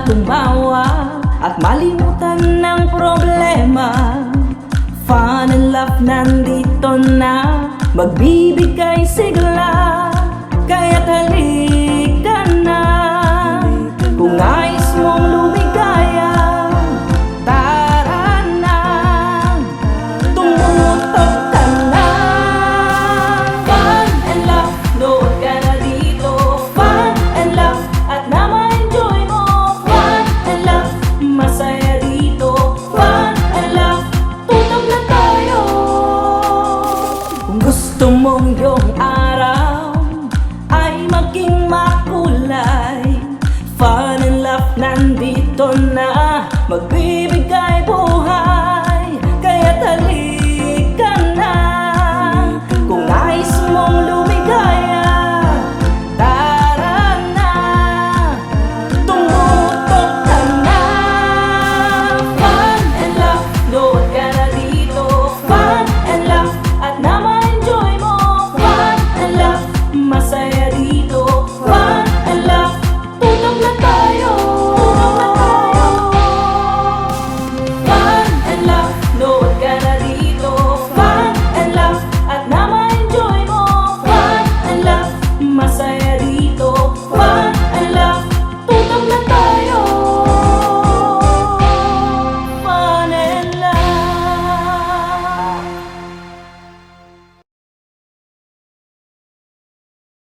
tumawa at malimutan ng problema. Fun and love nandito na, magbibigay sigla. Kaya't halika na, kung nais mong lumigaya, tara na, tumutok ka na. Fun and love, nood ka na dito. Fun and love, at na ma-enjoy mo. Fun and love, masaya dito. Fun and love, tutok na tayo. Kung gusto mong yung araw ay maging makulay, fun and love nandito na, magbibigay